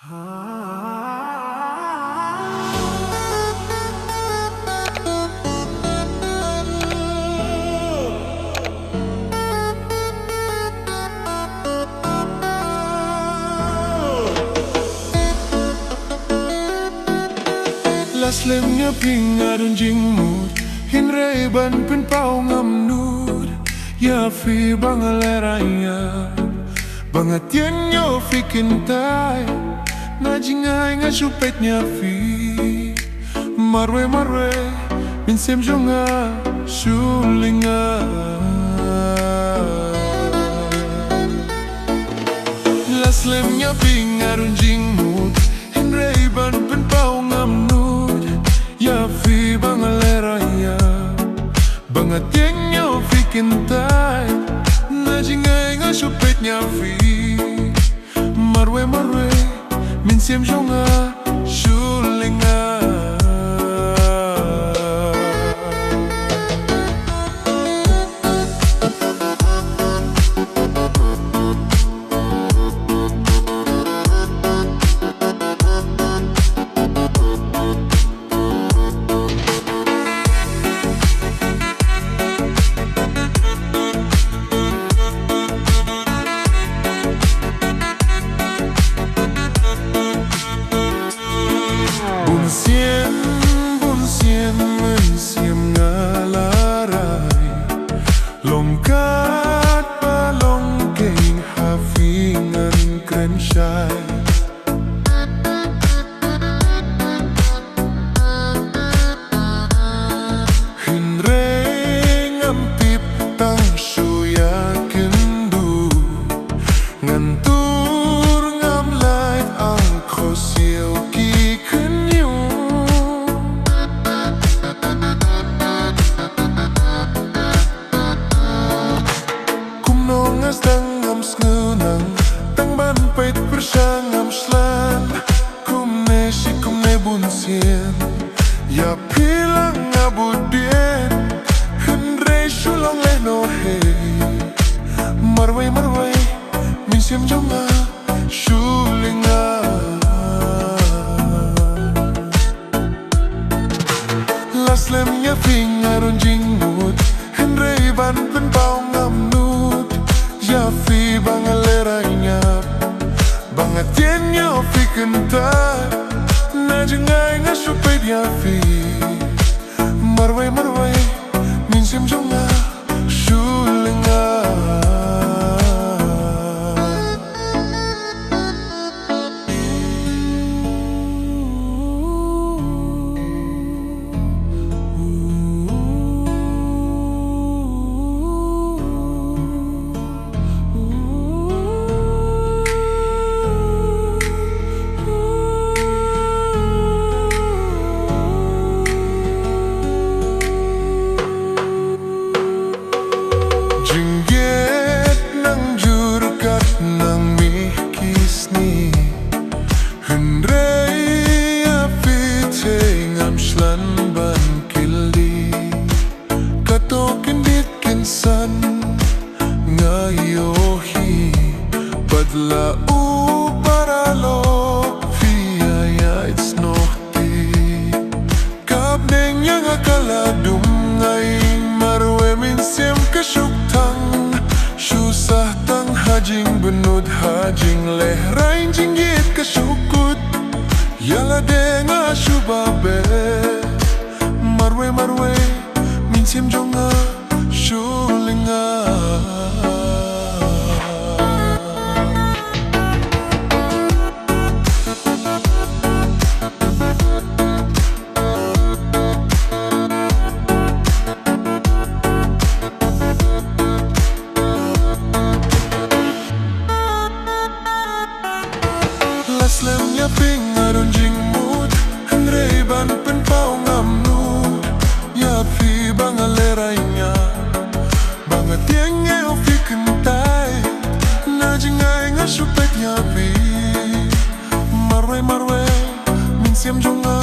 slem nya pingadun jingmut hinrei ban pin pau ngam nut iaphi bangaleranya bangatien nyo fikintai na jingai nga chupet iaphi marwe min sem jonga shulinga slem nya pingadun jingmut hinrei ban pin pau ngam nut iaphi bangaleranya bangatien nyo fikintai na jingai nga chupet iaphi marwe min sem jonga shulinga longkat palong keng hafingan krensyai hinreng ampip tang suya kendu ngantur ngam lai ang khosiêu ki kenyu tang ngam snunang tang ban pait persang ngam slan kumne bunsien ya pilang ngabudien henrei shulong le no he marway min sim jonga shulinga slem nya pingarun jingmut henrei ban pen pau ngam iaphi bangaleranya bangatien nyo fikintai na jingai nga chupet iaphi marway min sem jonga shulinga Badla uparalo via ya it's nohti kabneng yang akaladum ngai marwe min sem kashuktang susah tang hajing benud hajing lehrain jinggit kashukut yala denga shubabe marwe min sem jonga shulinga slem nya pingadun jingmut henrei ban pen pau ngam nut iaphi bangaleranya bangatien nyo fikintai na jingai nga chupet iaphi marwe min sem jonga